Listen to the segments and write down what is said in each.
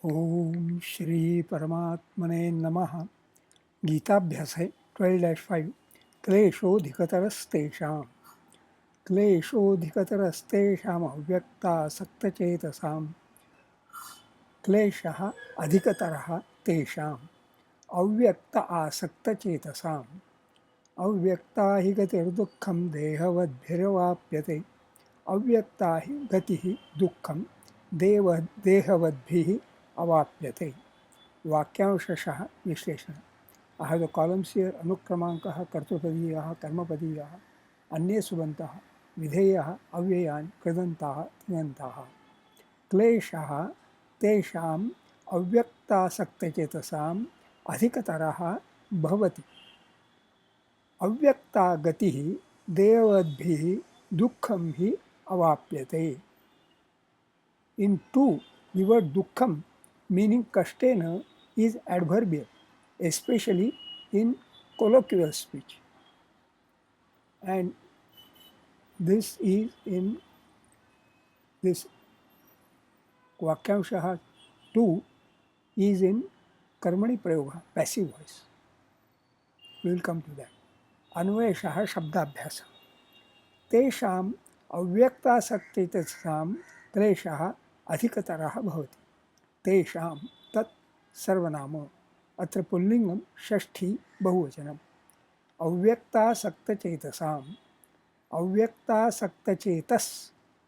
ओम श्री परमात्मने नमः। गीताभ्यास है 12-5। क्लेशोऽधिकतरस्तेषाम् अव्यक्तासक्तचेतसाम् क्लेशः अधिकतरः तेषाम् अव्यक्त आसक्तचेतसाम् अव्यक्ता हि गतिर्दुःखं देहवद्भिरवाप्यते अव्यक्ता हि गतिः दुःखं देहवद्भिः अवाप्यते। वाक्यांशः विश्लेषण। I have the columns here. अनुक्रमाङ्कः, कर्तृपदीयः, कर्मपदीयः, अन्ये सुबन्तः, विधेयः, अव्ययान्, कृदन्ताः, तिङन्ताः। क्लेशः तेषाम् अव्यक्तासक्तचेतसाम् अधिकतरः भवति। अव्यक्ता गतिः देवद्भिः दुःखं हि अवाप्यते. In two, the word dukkam meaning kashtena is adverbial, especially in colloquial speech. And this is in this Vakyamshaha 2 is in Karmani Prayoga, passive voice. We will come to that. Anveshaha Shabdabhyasa. Tesham avyaktasaktetasam kleshaha adhikataraha bhavati. Tesham tat सर्वनाम अत्र पुल्लिंगम षष्ठी बहुवचनम अव्यक्तासक्तचेतसाम अव्यक्तासक्तचेतस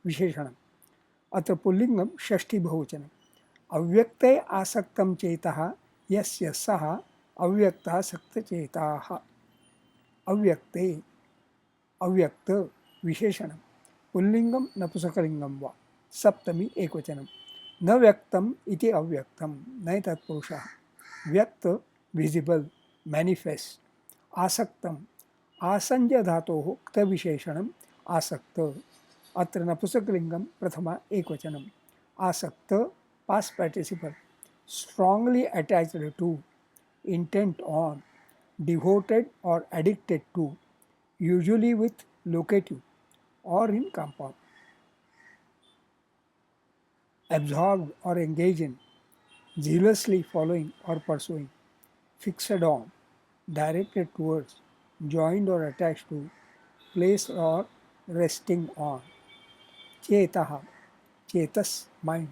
विशेषणम अत्र पुल्लिंगम षष्ठी बहुवचनम अव्यक्ते आसक्तं चेतः यस्य सः अव्यक्तासक्तचेताः अव्यक्ते अव्यक्त विशेषणम पुल्लिंगम नपुंसकलिंगम वा सप्तमी एकवचनम न व्यक्तम इति अव्यक्तम नए तत्पुरुषः व्यक्त विजिबल मैनिफेस्ट आसक्तम आसंज्य धातोः क्त विशेषणम आसक्त अत्र नपुंसकलिंगम प्रथमा एकवचनम आसक्त past participle strongly attached to intent on devoted और addicted to usually with locative और in compound absorbed or engaged in, zealously following or pursuing, fixed on, directed towards, joined or attached to, placed or resting on. Chetaha, chetas, mind.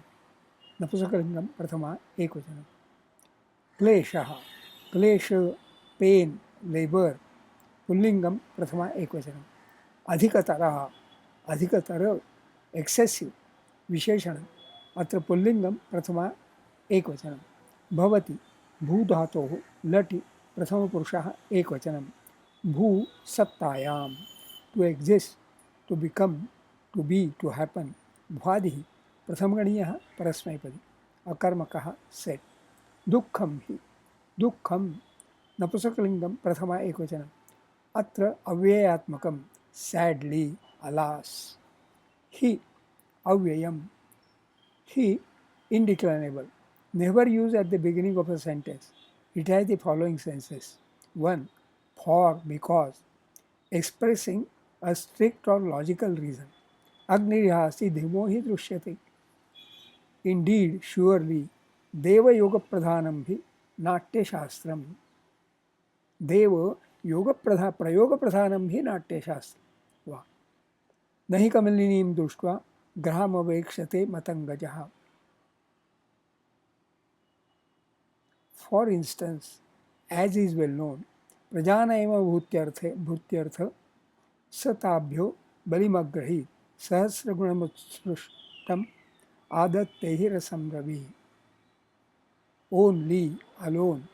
Napusakalingam prathama ekvachanam. Kleshaha, klesha, pain, labor. Pullingam prathama ekvachanam. Adhikataraha, adhikatara, excessive. विशेषण अत्र पुल्लिंगम प्रथमा एकवचनम भवति भू धातोः लटि प्रथम पुरुषः एकवचनम भू सत्तायाम to exist to become to be to happen भ्वादिः प्रथमगणीयः परस्मैपदी अकर्मकः सेट दुःखं हि दुःखं नपुंसकलिंगम प्रथमा एकवचनम अत्र अव्ययात्मकं सैडली अलास हि अव्ययम he indeclinable never used at the beginning of a sentence. It has the following senses. 1. For, because, expressing a strict or logical reason. Agnirihasi dhimo hi drushyate. Indeed, surely, deva yoga pradhanam bhi natya shastram. Deva yoga prayoga pradhanam bhi natya shastram. Va. Nahi kamalinim dushtva ग्रहम अवेक्षते मतंगजः. For instance, as is well known, प्रजानैव भूत्यर्थ सताभ्यो बलिमग्रहीत सहस्रगुणमुत्सृष्टम आदत्ते रसम रवि. Only, alone,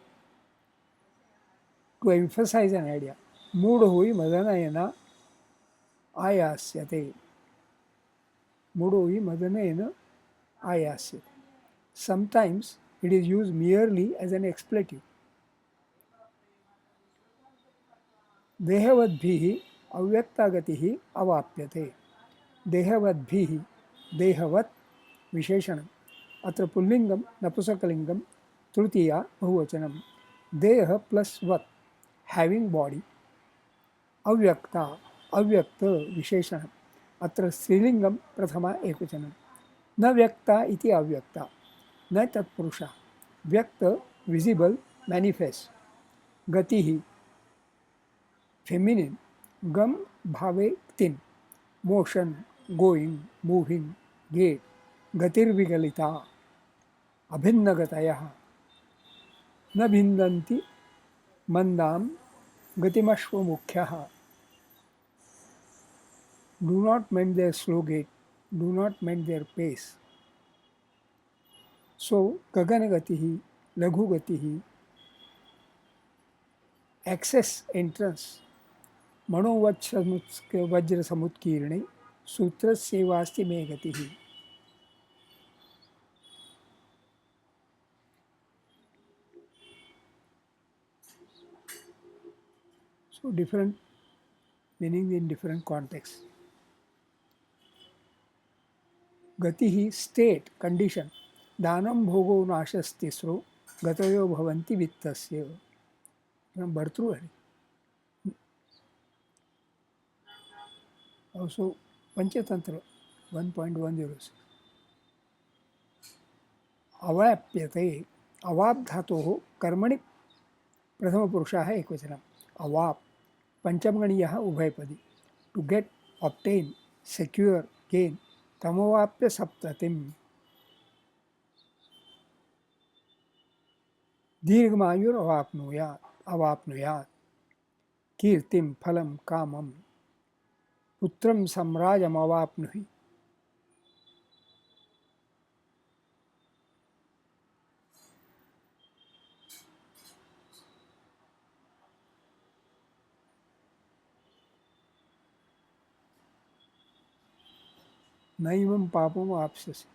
to emphasize an idea. मूढ़ हुई मदनयना आयास्यते. Mudoi madanena ayasyate. Sometimes it is used merely as an expletive. Dehavadbhihi avyakta avapyate. Dehavadbhihi dehavat visheshanam. Atra pullingam napusakalingam trutiya bahuvachanam. Deha plus vat having body. Avyakta avyakta visheshanam. अत्र स्त्रीलिंगम प्रथमा एकवचनम न व्यक्ता इति अव्यक्ता न तत्पुरुषा व्यक्त visible manifest गति ही feminine गम भावे तिन motion going moving gate गतिर्विगलिता अभिन्नगतयः न भिन्नन्ति मंदाम गतिमश्व मुख्यः do not mend their slow gait, do not mend their pace. So गगन गति ही लघु गति ही एक्सेस एंट्रेंस वज्र समुत्कीर्णे सूत्र सेवास्ति में गति ही. So different meaning in different contexts. गति ही स्टेट कंडीशन दानम भोगो नाशस्तिस्रो गतयो भवन्ति वित्तस्य. भर्तृहरि. Also पंचतंत्र 1.106 अवाप्यते अवाप धातोः कर्मणि प्रथम पुरुषः एकवचनम् अवाप पंचमगणीयः उभयपदी to get obtain secure gain तमोवाप्य सप्ततिम दीर्घमायुर अवाप्नुयात् कीर्तिम फलम कामम पुत्रम सम्राजम अवाप्नुहि. नैवं पापम वाप्स्यसि.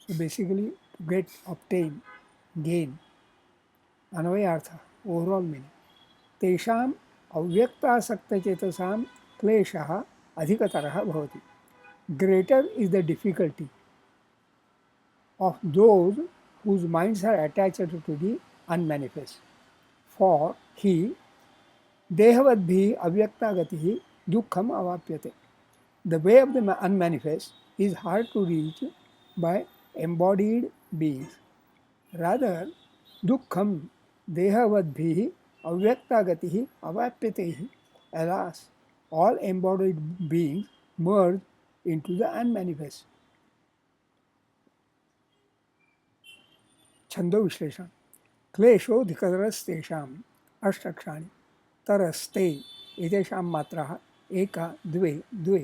So basically to get, obtain, gain. अन्वयार्थ ओवरऑल मीनिंग तेषाम् अव्यक्तासक्तचेतसां क्लेशः अधिकतरः भवति. Greater is the difficulty of those whose minds are attached to the unmanifest. For he dehavadbhi avyakta gatihi dukkham avapyate. The way of the unmanifest is hard to reach by embodied beings. Rather, dukkham dehavadbhi avyakta gatihi avapyate. Alas, all embodied beings merge into the unmanifest. छंदो विश्लेषण क्लेशोऽधिकतरस्तेषाम् अष्टक्षाणि तरस्ते एतेषां मात्राः एका द्वे द्वे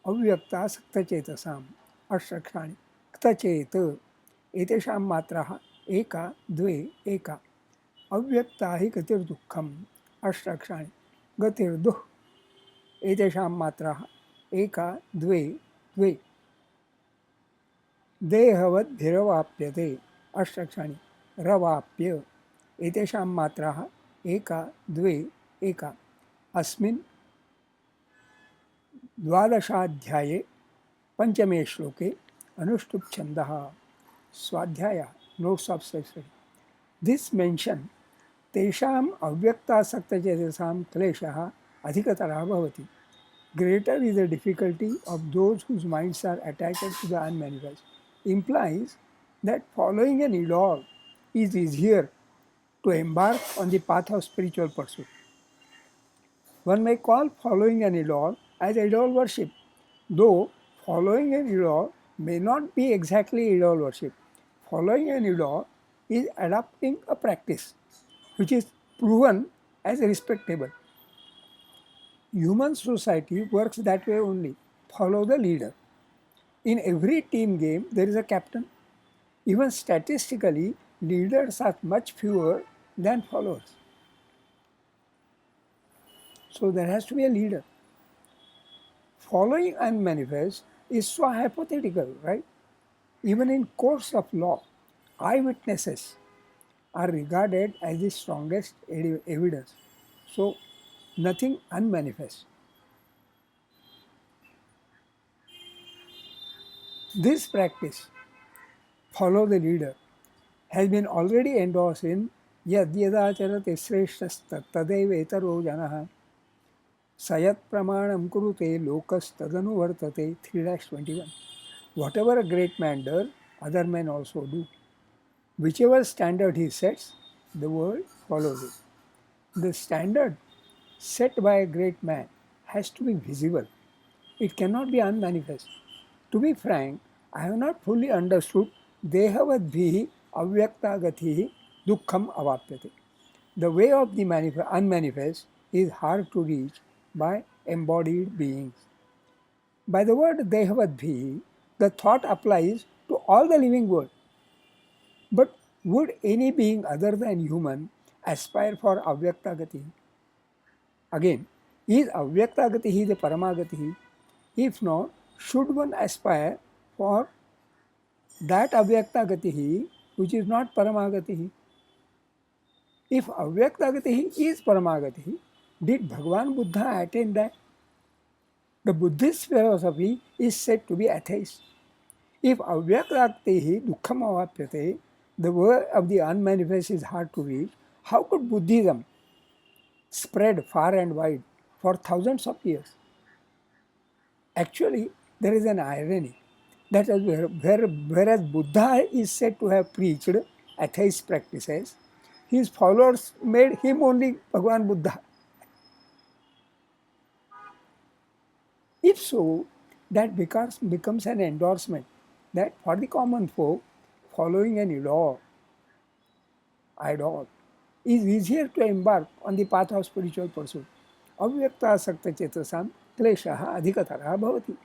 अव्यक्तासक्तचेतसाम् अष्टक्षाणि क्तचेत एतेषां मात्राः एका द्वे एका अव्यक्ता हि गतिर्दुःखम् अष्टक्षाणि गतिर्दुः एतेषां मात्राः एका द्वे द्वे देहवद्भिरवाप्यते अष्टक्षाणि रवाप्य एतेषां मात्राः एका द्वे एका. अस्मिन् द्वादशाध्याये पंचमे श्लोके अनुष्टुप् छन्दः स्वाध्याय notes of self study. This mention तेषाम् अव्यक्तासक्तचेतसां क्लेशः अधिकतरः भवति. Greater is the difficulty of those whose minds are attached to the unmanifest implies that following an idol is easier to embark on the path of spiritual pursuit. One may call following an idol as idol worship, though following an idol may not be exactly idol worship. Following an idol is adopting a practice which is proven as respectable. Human society works that way only. Follow the leader. In every team game, there is a captain. Even statistically, leaders are much fewer than followers. So there has to be a leader. Following unmanifest is so hypothetical, right? Even in courts of law, eyewitnesses are regarded as the strongest evidence. So nothing unmanifest. This practice, follow the leader, has been already endorsed in Yad Yadacharate Shreshtastatadaivetaro Janaha Sayat Pramanam Kurute Lokas Tadanu Vartate 3-21. Whatever a great man does, other men also do. Whichever standard he sets, the world follows it. The standard set by a great man has to be visible. It cannot be unmanifest. To be frank, I have not fully understood Dehavadbhihi Avyaktagatihi Dukkham Avapyate. The way of the unmanifest is hard to reach by embodied beings. By the word Dehavadbhihi, the thought applies to all the living world. But would any being other than human aspire for Avyaktagati? Again, is Avyaktagati the Paramagati? If not, should one aspire for that Avyaktagati which is not Paramagati? If Avyaktagati is Paramagati, did Bhagavan Buddha attain that? The Buddhist philosophy is said to be atheist. If Avyaktagati Dukkham Avapyate, the word of the unmanifest is hard to reach, how could Buddhism spread far and wide for thousands of years? Actually, there is an irony that whereas Buddha is said to have preached atheist practices, his followers made him only Bhagavan Buddha. If so, that becomes an endorsement that for the common folk, following an idol is easier to embark on the path of spiritual pursuit. Avyakta sakta chetasam kleshaha adhikatara bhavati.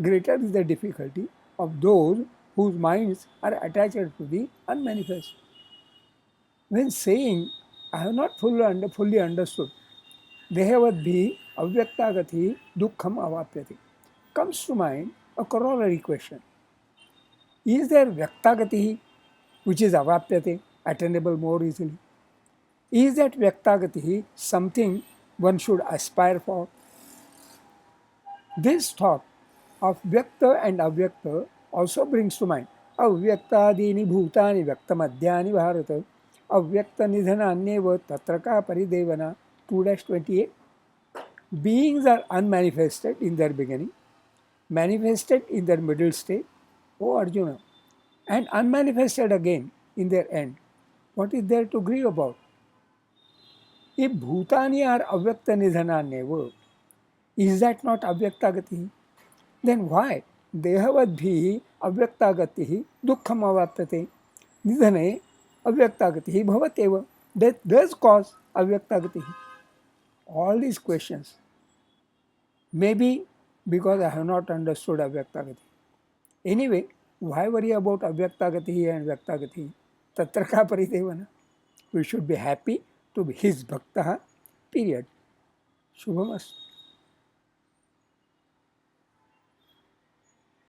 Greater is the difficulty of those whose minds are attached to the unmanifest. When saying, I have not fully understood, Dehavadbhi Avyaktagati Dukkham Avapyati, comes to mind a corollary question. Is there Vyaktagati which is Avapyate, attainable more easily? Is that Vyaktagati something one should aspire for? This thought of Vyakta and Avyakta also brings to mind Avyaktadini Bhutani Vyaktamadhyani Bharata Avyakta Nidhananyeva Tatraka Paridevana 2-28. Beings are unmanifested in their beginning, manifested in their middle state, O Arjuna, and unmanifested again in their end. What is there to grieve about? If Bhutani are Avyakta Nidhananyeva, is that not Avyaktagati? Then why Dehavadbhihi Avyaktagatihi Dukkham Avapyate? Nidhane Avyaktagatihi Bhavateva. Death does cause Avyaktagatihi. All these questions may be because I have not understood Avyaktagati. Anyway, why worry about Avyaktagati and Vyaktagati? Tatraka Paridevana. We should be happy to be his Bhaktaha, period. Shubhamastu.